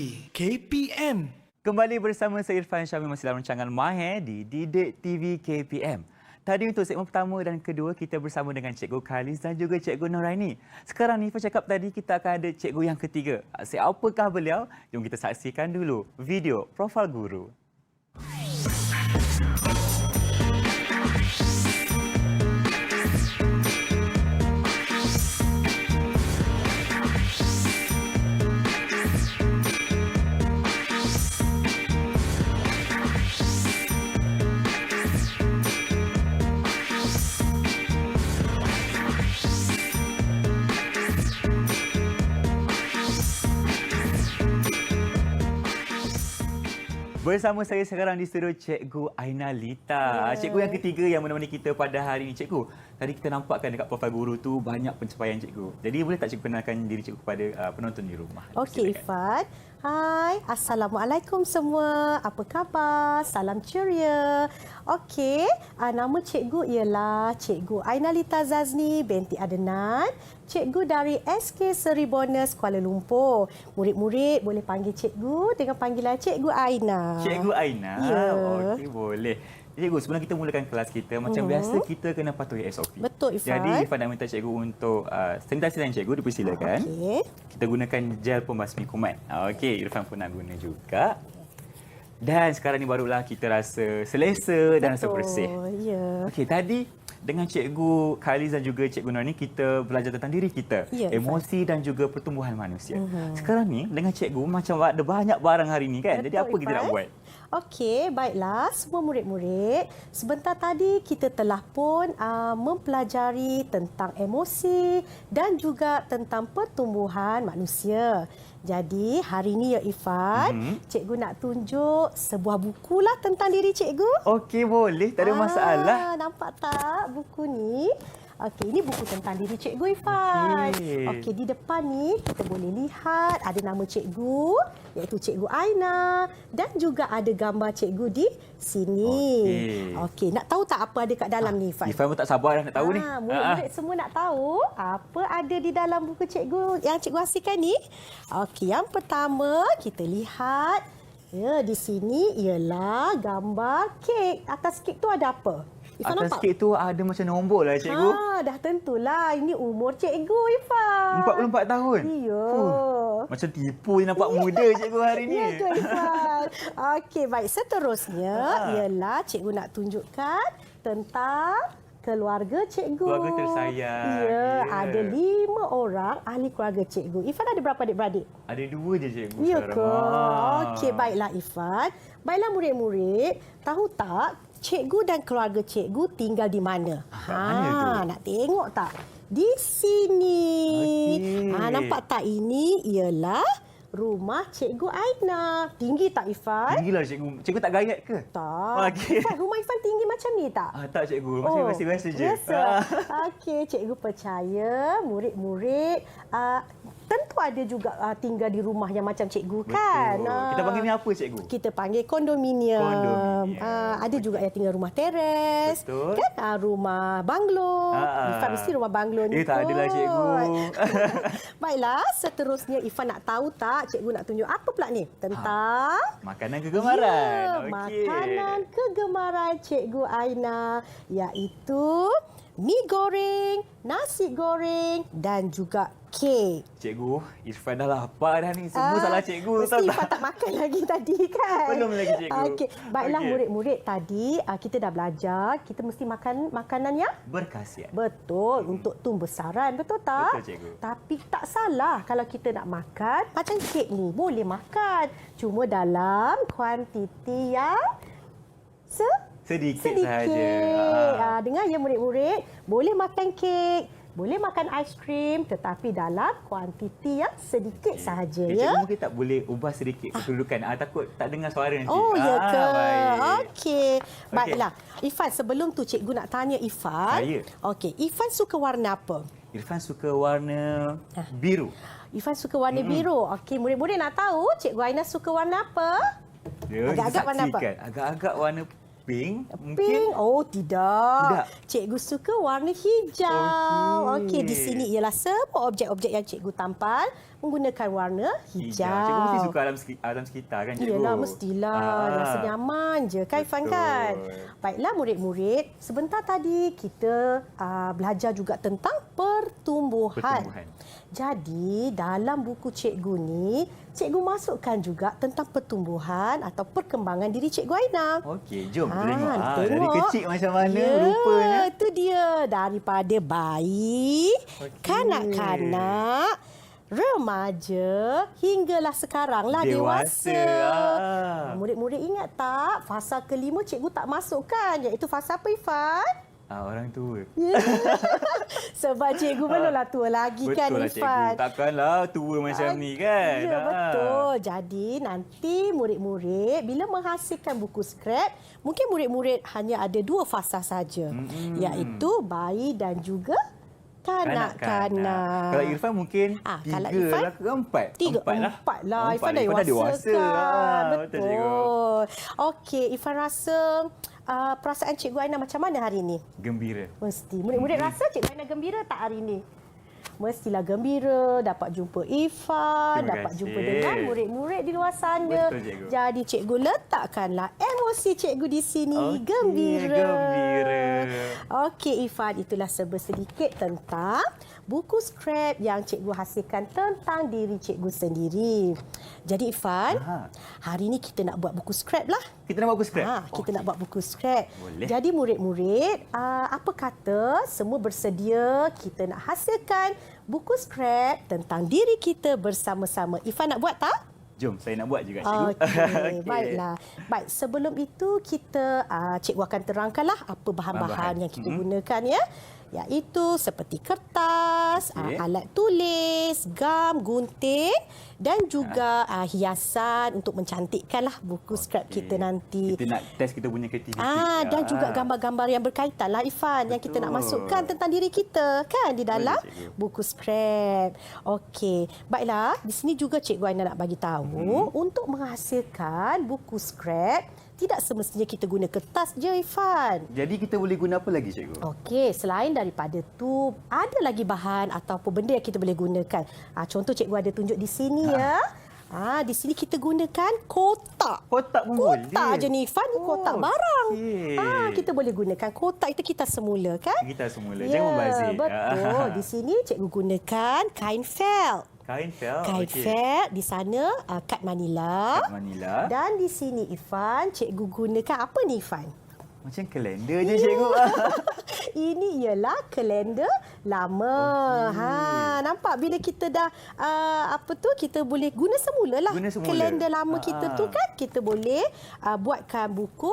TV KPM. Kembali bersama saya Irfan Syamil masih dalam rancangan Mahir di Didik TV KPM. Tadi untuk segmen pertama dan kedua kita bersama dengan Cikgu Khalis dan juga Cikgu Noraini. Sekarang ni Ifan cakap tadi kita akan ada cikgu yang ketiga. Siapakah beliau? Jom kita saksikan dulu video profil guru. Bersama saya sekarang di studio Cikgu Aina Lita. Cikgu yang ketiga yang menemani kita pada hari ini. Cikgu, tadi kita nampakkan dekat profil guru tu banyak pencapaian cikgu. Jadi boleh tak cikgu kenalkan diri cikgu kepada penonton di rumah? Okey, Ifat. Hai, Assalamualaikum semua. Apa khabar? Salam ceria. Okey, nama cikgu ialah Cikgu Aina Lita Zazni binti Adnan. Cikgu dari SK Seri Bonus Kuala Lumpur. Murid-murid boleh panggil cikgu dengan panggilan Cikgu Aina. Cikgu Aina? Ya. Okey, boleh. Cikgu, sebelum kita mulakan kelas kita, macam biasa kita kena patuhi SOP. Betul, Ifan. Jadi, Ifan nak minta cikgu untuk sanitasi tangan cikgu, dipersilakan. Okey. Kita gunakan gel pembasmi kuman. Okey, Irfan pun nak guna juga. Dan sekarang ni barulah kita rasa selesa dan rasa bersih. Ya. Okey, tadi dengan Cikgu Khalis dan juga Cikgu Nur ni kita belajar tentang diri kita, Ya, emosi dan juga pertumbuhan manusia. Sekarang ni dengan Cikgu macam ada banyak barang hari ni kan. Jadi Betul, apa kita nak Ifan. buat? Okey, baiklah semua murid-murid. Sebentar tadi kita telah pun mempelajari tentang emosi dan juga tentang pertumbuhan manusia. Jadi hari ini ya Ifan, cikgu nak tunjuk sebuah buku lah tentang diri cikgu. Okey, boleh. Tak ada masalah. Nampak tak buku ni? Okey, ini buku tentang diri cikgu Ifan. Okey, di depan ni kita boleh lihat ada nama cikgu iaitu Cikgu Aina dan juga ada gambar cikgu di sini. Okey, nak tahu tak apa ada kat dalam ni Ifan? Ifan pun tak sabar dah nak tahu ni. Murid-murid semua nak tahu apa ada di dalam buku cikgu yang cikgu hasilkan ni. Okey, yang pertama kita lihat ya di sini ialah gambar kek. Atas kek tu ada apa? Ifan Atas nampak? kek tu ada macam nombor lah cikgu. Dah tentulah. Ini umur cikgu Ifan. 44 tahun. Ya. Macam tipu je nampak muda cikgu hari ni. Ya ke Ifan? Okey, baik. Seterusnya ialah cikgu nak tunjukkan tentang keluarga cikgu. Keluarga tersayang. Ya, ada 5 orang ahli keluarga cikgu. Ifan ada berapa adik-beradik? Ada 2 je cikgu Ya sekarang. ke? Okey, baiklah Ifan. Baiklah murid-murid, tahu tak cikgu dan keluarga cikgu tinggal di mana? Mana tu? Nak tengok tak? Di sini. Okey. Nampak tak ini ialah rumah Cikgu Aina. Tinggi tak Ifan? Tinggilah cikgu. Cikgu tak gayat ke? Tak. Okey. Ifan, rumah Ifan tinggi macam ni tak? Tak cikgu. Masih biasa-biasa je. Biasa. Okey, cikgu percaya murid-murid tentu ada juga tinggal di rumah yang macam cikgu kan. Betul. Kita panggil ni apa cikgu? Kita panggil kondominium. Ada juga yang tinggal rumah teres. Betul. Kan? Rumah banglo. Ifan mesti rumah banglo ni. Tak adalah cikgu. Baiklah, seterusnya Ifan nak tahu tak cikgu nak tunjuk apa pula ni? Tentang Makanan kegemaran. Ya, Okey. makanan kegemaran Cikgu Aina iaitu mi goreng, nasi goreng dan juga kek. Cikgu, Irfan dah lapar dah ni. Semua salah cikgu. Mesti Ifan tak makan lagi tadi kan? Belum lagi cikgu. Okey, baiklah Okey. murid-murid tadi kita dah belajar kita mesti makan makanan yang Berkhasiat. betul untuk tumbuh besaran, betul tak? Betul, cikgu. Tapi tak salah kalau kita nak makan macam kek ni, boleh makan. Cuma dalam kuantiti yang Sedikit sedikit. sahaja. Dengar ya murid-murid, boleh makan kek, boleh makan aiskrim tetapi dalam kuantiti yang sedikit sahaja ya. Cikgu mungkin tak boleh ubah sedikit kedudukan. Takut tak dengar suara nanti. Oh, ya ke? Baik. Okey. Baiklah. Ifan, sebelum tu cikgu nak tanya Ifan. Saya. Okey, Ifan suka warna apa? Irfan suka warna biru. Ifan suka warna biru. Okey, murid-murid nak tahu Cikgu Aina suka warna apa? Dia Agak-agak warna apa? disaksikan. Agak-agak warna pink mungkin. Pink? Oh, tidak. Tidak. Cikgu suka warna hijau. Okey. Okey, di sini ialah semua objek-objek yang cikgu tampal menggunakan warna hijau. Cikgu mesti suka alam sekitar kan, cikgu? Iyalah, mestilah. Rasa nyaman je kan, Ifan Betul. kan? Baiklah murid-murid, sebentar tadi kita belajar juga tentang pertumbuhan. Jadi, dalam buku cikgu ni, cikgu masukkan juga tentang pertumbuhan atau perkembangan diri cikgu Aina. Okey, jom kita tengok. Tengok. Dari kecil macam mana Ya, rupanya. itu dia. Daripada bayi, kanak-kanak, remaja, hinggalah sekaranglah Dewasa. dewasa. Murid-murid ingat tak, fasa kelima cikgu tak masukkan, iaitu fasa apa, Ifan? Orang tua. Sebab cikgu belumlah tua lagi kan, Betul lah, Ifan. cikgu. Takkanlah tua macam ni kan. Ya, betul. Jadi nanti murid-murid bila menghasilkan buku scrap, mungkin murid-murid hanya ada 2 fasa saja, iaitu bayi dan juga kanak-kanak. Kalau Irfan mungkin kalau 3 Irfan, lah ke 4? 4 lah. Irfan dah Irfan dewasa kan. Betul, cikgu. Betul. Okey, Irfan rasa perasaan Cikgu Aina macam mana hari ini? Gembira. Mesti. Murid-murid rasa Cikgu Aina gembira tak hari ini? Mestilah gembira, dapat jumpa Ifan, Terima dapat kasih. jumpa dengan murid-murid di luar sana. Betul, cikgu. Jadi cikgu letakkanlah emosi cikgu di sini. Okey, Gembira. gembira. Okey Ifan, itulah sedikit tentang buku scrap yang cikgu hasilkan tentang diri cikgu sendiri. Jadi Ifan, hari ini kita nak buat buku scrap lah. Kita nak buat buku scrap? Kita nak buat buku scrap. Boleh. Jadi murid-murid, apa kata semua bersedia kita nak hasilkan buku scrap tentang diri kita bersama-sama. Ifan nak buat tak? Jom, saya nak buat juga, cikgu. Okey, baiklah. Baik, sebelum itu kita cikgu akan terangkanlah apa bahan-bahan yang kita gunakan ya. Iaitu seperti kertas, alat tulis, gam, gunting dan juga hiasan untuk mencantikkanlah buku scrap kita nanti. Kita nak test kita punya kreativiti. Dan juga gambar-gambar yang berkaitan lah Ifan, yang kita nak masukkan tentang diri kita kan di dalam buku scrap. Okey, baiklah, di sini juga Cikgu Aina nak bagi tahu untuk menghasilkan buku scrap tidak semestinya kita guna kertas je Ifan. Jadi kita boleh guna apa lagi, cikgu? Okey, selain daripada tu, ada lagi bahan ataupun benda yang kita boleh gunakan. Contoh cikgu ada tunjuk di sini ya. Di sini kita gunakan kotak. Kotak pun boleh? Kotak je ni Ifan, ni kotak barang. okey. Kita boleh gunakan kotak itu kita semula kan? Kita semula, jangan membazir. Betul. Di sini cikgu gunakan kain felt. Kain felt. Kain felt di sana kad Manila. Kad Manila. Dan di sini Ifan, cikgu gunakan apa ni Ifan? Macam kalender je, cikgu. Ini ialah kalender lama. Nampak bila kita dah kita boleh guna semula lah. Guna semula. Kalender lama kita tu kan kita boleh buatkan buku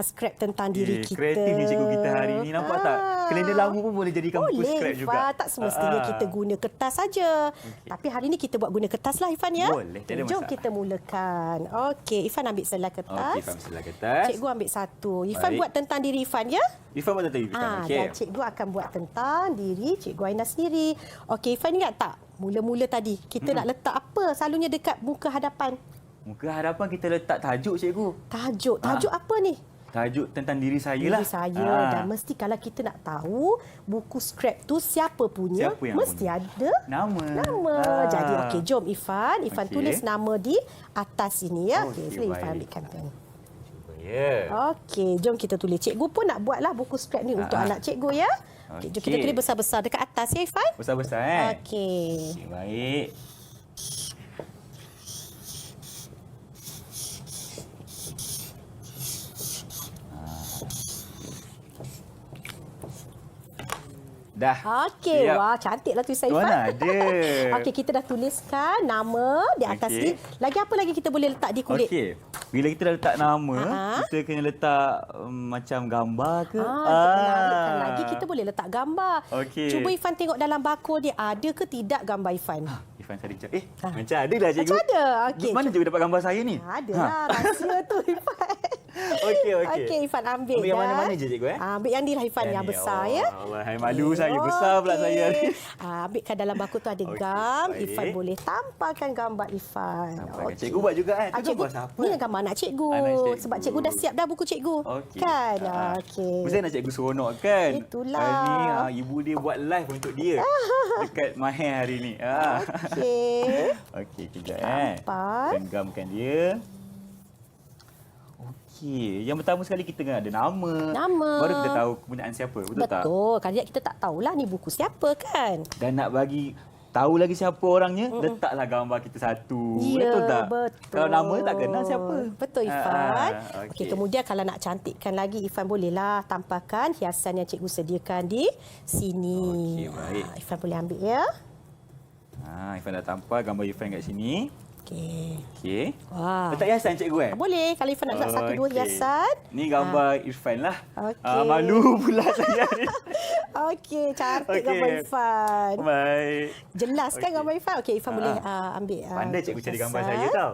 scrap tentang diri kita. Kreatif ni cikgu kita hari ni. Nampak tak? Kalender lama pun boleh jadikan buku scrap juga. Ifan, tak semestinya kita guna kertas saja. Tapi hari ni kita buat guna kertas lah Ifan ya. Boleh, tak ada Jom masalah. kita mulakan. Okey, Ifan ambil selai kertas. Okey, Ifan selai kertas. Cikgu ambil satu. Ifan Baik. buat tentang diri Ifan ya. Ifan buat tentang Ifan. Dan cikgu akan buat tentang diri cikgu Aina sendiri. Okey, Ifan ingat tak? Mula-mula tadi kita nak letak apa selalunya dekat muka hadapan? Muka hadapan kita letak tajuk, cikgu. Tajuk apa ni? Tajuk tentang diri saya lah. Diri saya. Dan mesti kalau kita nak tahu buku scrap tu siapa punya, Siapa yang mesti punya? ada Nama. Jadi okey, jom Ifan tulis nama di atas ini ya. Okey, Okey, Ifan baik. ambilkan pen. Ya. Okey, jom kita tulis. Cikgu pun nak buatlah buku scrap ni untuk anak cikgu ya. Okey, jom kita Okey. tulis besar-besar dekat atas ya Ifan. Besar-besar Okey. Okey, baik. Dah. Okey, Siap. wah cantiklah tulisan Ifan. Mana ada. Okey, kita dah tuliskan nama di atas Okey. ni. Lagi apa lagi kita boleh letak di kulit? Okey. Bila kita dah letak nama, kita kena letak macam gambar ke? Untuk menarikkan lagi, kita boleh letak gambar. Okey. Cuba Ifan tengok dalam barcode dia, ada ke tidak gambar Ifan? Ifan cari macam, macam ada lah, cikgu. Macam ada? Okey. Mana cikgu dapat gambar saya ni? Ada lah, rahsia tu Ifan. Okey, okey. Okey, Ifan ambil Ambil yang dah. mana-mana je cikgu Ambil yang ni lah Ifan, yang ni. besar Oh, ya. Allah, hai malu saya. Besar pula Okey. saya ni. Ambilkan dalam bako tu ada Okey, gam. baik. Ifan boleh tampalkan gambar Ifan. Tampalkan. Cikgu buat juga kan? Tu Cikgu, gambar siapa? ni gambar anak cikgu. Anak cikgu. Sebab cikgu dah siap dah buku cikgu. Okey. Kan? Ah. Okey. Mesti nak cikgu seronok kan? Itulah. Hari ni ibu dia buat live untuk dia. Dekat Mahir hari ni. Okey. Okey, kejap Tampal. Genggamkan dia. Okey, yang pertama sekali kita kena ada nama. Nama. Baru kita tahu kepunyaan siapa, betul tak? Betul. Kadang kita tak tahulah ni buku siapa kan? Dan nak bagi tahu lagi siapa orangnya, letaklah gambar kita satu. Ya, Betul tak? betul. Kalau nama tak kenal siapa. Betul Ifan. Okey. Okey, kemudian kalau nak cantikkan lagi Ifan bolehlah tampalkan hiasan yang cikgu sediakan di sini. Okey, baik. Ifan boleh ambil ya. Ifan dah tampal gambar Ifan kat sini. Okey. Okey. Wah. Letak hiasan cikgu Boleh kalau Ifan nak letak satu dua Okey. hiasan. Ni gambar Irfan lah. Okey. Malu pula saya ni. Okey, cantik Okey. gambar Ifan. Baik. Jelas kan Okey. gambar Ifan? Okey, Ifan boleh ambil. Pandai cikgu cari gambar hiasan. saya tau.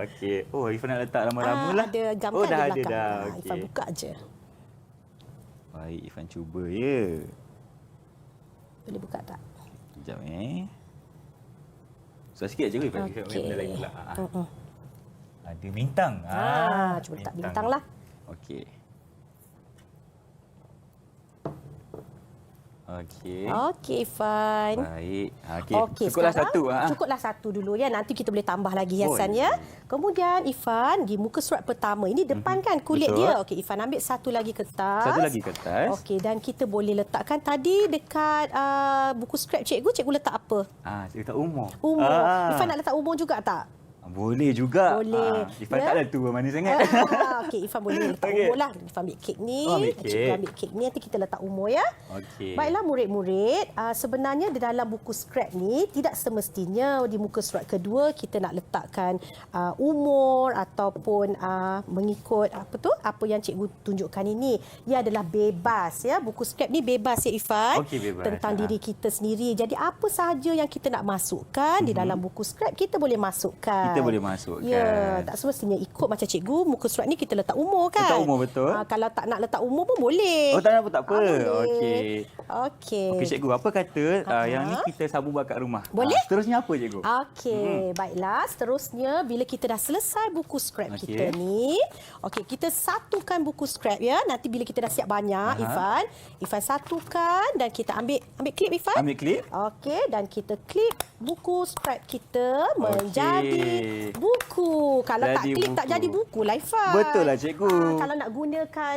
Okey. Oh, Irfan nak letak lama-lama lah. Ada gam Oh, kan dah di ada belakang. dah. Ifan Okey. buka je. Baik, Irfan cuba ya. Boleh buka tak? Sekejap Susah sikit cikgu. Irfan Okey. benda lain pula. Ada bintang. Cuba letak bintang lah. Okey. Okey. Okey, Ifan. Baik. Okey. Okey, Cukuplah sekarang satu. Cukuplah satu dulu ya. Nanti kita boleh tambah lagi hiasan Boleh. ya. Kemudian Ifan di muka surat pertama ini depan kan kulit Betul. dia. Okey, Ifan ambil satu lagi kertas. Satu lagi kertas. Okey, dan kita boleh letakkan tadi dekat buku skrip cikgu letak apa? Cikgu tak umur. Umur. Ifan nak letak umur juga tak? Boleh juga. Boleh. Irfan Ya? taklah tua mana sangat. Okey, Ifan boleh letak Okey. umur lah. Ifan ambil kek ni. Oh, ambil kek. Cikgu ambil kek ni. Nanti kita letak umur ya. Okey. Baiklah murid-murid, sebenarnya di dalam buku scrap ni tidak semestinya di muka surat kedua kita nak letakkan umur ataupun mengikut apa yang cikgu tunjukkan ini. Ia adalah bebas ya. Buku scrap ni bebas ya Ifan. Okey, bebas. Tentang diri kita sendiri. Jadi apa sahaja yang kita nak masukkan di dalam buku scrap kita boleh masukkan. Kita boleh masukkan. Ya, tak semestinya ikut macam cikgu muka surat ni kita letak umur kan. Letak umur, betul. Kalau tak nak letak umur pun boleh. Oh, tak apa. Boleh. Okey. Okey. Okey, cikgu. Apa kata yang ni kita sambung buat kat rumah? Boleh. Seterusnya apa, cikgu? Okey, baiklah. Seterusnya, bila kita dah selesai buku scrap Okey. kita ni, kita satukan buku scrap ya. Nanti bila kita dah siap banyak, Ifan satukan dan kita ambil klip Ifan. Ambil klip. Okey, dan kita klip buku scrap kita menjadi buku. Kalau tak Jadi klip buku. tak jadi buku lah Ifan. Betul lah, cikgu. Kalau nak gunakan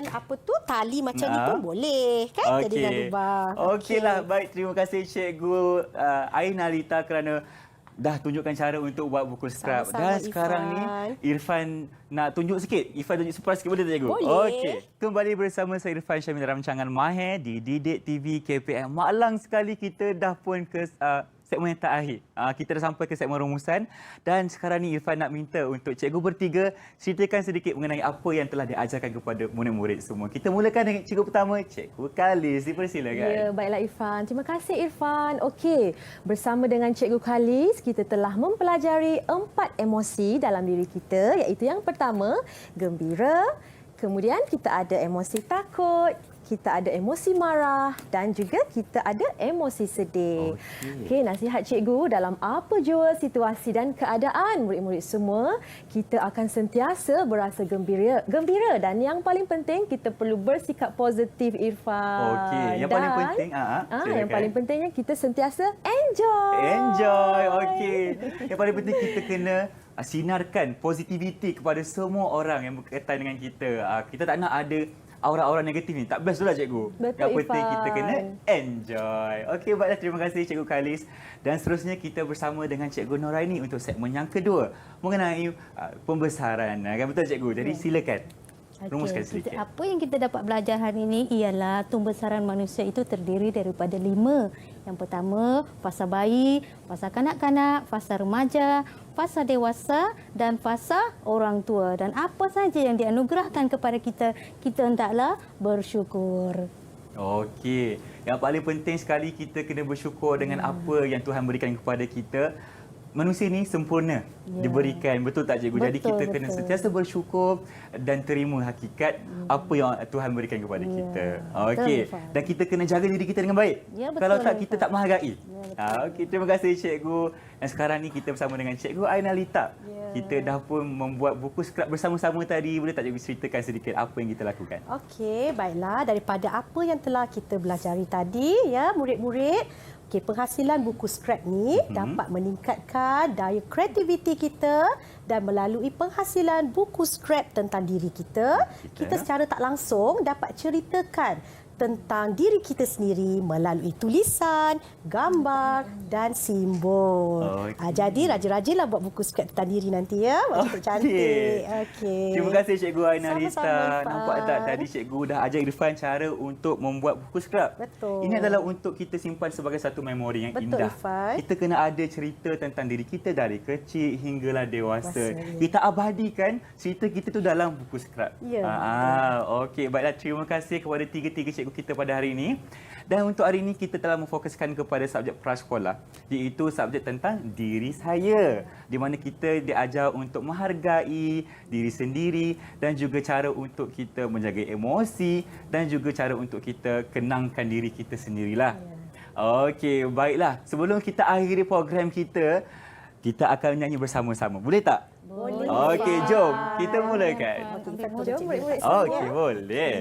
tali macam ni pun boleh kan? Jadi dengan lubang. Okeylah. Baik, terima kasih cikgu Ainalita kerana dah tunjukkan cara untuk buat buku scrap. Sama-sama, Dan sekarang ni Irfan nak tunjuk sikit. Irfan tunjuk surprise sikit, boleh tak cikgu? Boleh. Okey. Kembali bersama saya Irfan Syamil dalam rancangan Mahir di Didik TV KPM. Malang sekali kita dah pun ke segmen yang terakhir. Kita dah sampai ke segmen rumusan dan sekarang ni Irfan nak minta untuk cikgu bertiga ceritakan sedikit mengenai apa yang telah diajarkan kepada murid-murid semua. Kita mulakan dengan cikgu pertama, Cikgu Kalis. Dipersilakan. Ya, baiklah Irfan. Terima kasih Irfan. Okey, bersama dengan Cikgu Kalis, kita telah mempelajari 4 emosi dalam diri kita, iaitu yang pertama, gembira, kemudian kita ada emosi takut, kita ada emosi marah dan juga kita ada emosi sedih. Okey, nasihat cikgu dalam apa jua situasi dan keadaan murid-murid semua, kita akan sentiasa berasa gembira dan yang paling penting kita perlu bersikap positif Irfan. Okey, yang paling penting yang paling pentingnya kita sentiasa enjoy. Okey. Yang paling penting kita kena sinarkan positivity kepada semua orang yang berkaitan dengan kita. Kita tak nak ada aura-aura negatif ni. Tak best tu lah cikgu. Betul, yang penting Irfan. kita kena enjoy. Okey, baiklah, terima kasih Cikgu Kalis. Dan seterusnya kita bersama dengan Cikgu Noraini untuk segmen yang kedua mengenai pembesaran. Kan betul cikgu? Jadi silakan. Rumuskan sedikit. Apa yang kita dapat belajar hari ini ialah pembesaran manusia itu terdiri daripada 5. Yang pertama, fasa bayi, fasa kanak-kanak, fasa remaja, fasa dewasa dan fasa orang tua. Dan apa saja yang dianugerahkan kepada kita, kita hendaklah bersyukur. Okey. Yang paling penting sekali kita kena bersyukur dengan apa yang Tuhan berikan kepada kita. manusia ni sempurna, diberikan, betul tak cikgu? Jadi kita kena sentiasa bersyukur dan terima hakikat apa yang Tuhan berikan kepada kita. Okey. Dan kita kena jaga diri kita dengan baik. Ya, betul, Kalau tak kita Irfan. tak menghargai. Okey, terima kasih cikgu. Dan sekarang ni kita bersama dengan Cikgu Ainalita. Kita dah pun membuat buku scrap bersama-sama tadi. Boleh tak cikgu ceritakan sedikit apa yang kita lakukan? Okey, baiklah. Daripada apa yang telah kita belajari tadi, ya murid-murid, okey, penghasilan buku scrap ni dapat meningkatkan daya kreativiti kita dan melalui penghasilan buku scrap tentang diri kita, kita secara tak langsung dapat ceritakan tentang diri kita sendiri melalui tulisan, gambar dan simbol. Jadi rajin-rajinlah buat buku scrap tentang diri nanti ya. Buat cantik. Okey. Terima kasih Cikgu Ainalita. Sama-sama, Irfan. Nampak tak tadi Cikgu dah ajar Irfan cara untuk membuat buku scrap. Betul. Ini adalah untuk kita simpan sebagai satu memori yang Betul, indah. Irfan. Kita kena ada cerita tentang diri kita dari kecil hinggalah dewasa. Kita abadikan cerita kita tu dalam buku scrap. Ya, Okey, baiklah, terima kasih kepada tiga-tiga cikgu kita pada hari ini. Dan untuk hari ini kita telah memfokuskan kepada subjek prasekolah, iaitu subjek tentang diri saya, di mana kita diajar untuk menghargai diri sendiri dan juga cara untuk kita menjaga emosi dan juga cara untuk kita kenangkan diri kita sendirilah. Okey, baiklah. Sebelum kita akhiri program kita, kita akan menyanyi bersama-sama. Boleh tak? Boleh. Okey, jom kita mulakan. Jom murid-murid Okey, boleh.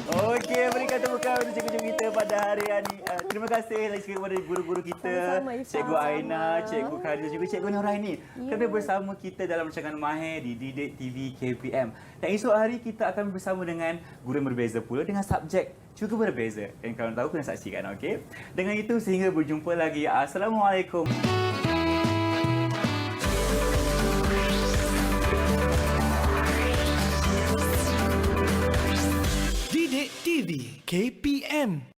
Okey, berikan tepukan untuk cikgu-cikgu kita pada hari ini. Terima kasih lagi sekali kepada guru-guru kita, Sama-sama, Irfan. Cikgu Aina, Cikgu Khalis dan juga Cikgu Noraini. Kerana bersama kita dalam rancangan Mahir di Didik TV KPM. Dan esok hari kita akan bersama dengan guru yang berbeza pula dengan subjek juga berbeza. Dan kalau tahu kena saksikan, okey? Dengan itu sehingga berjumpa lagi. Assalamualaikum. Didik TV KPM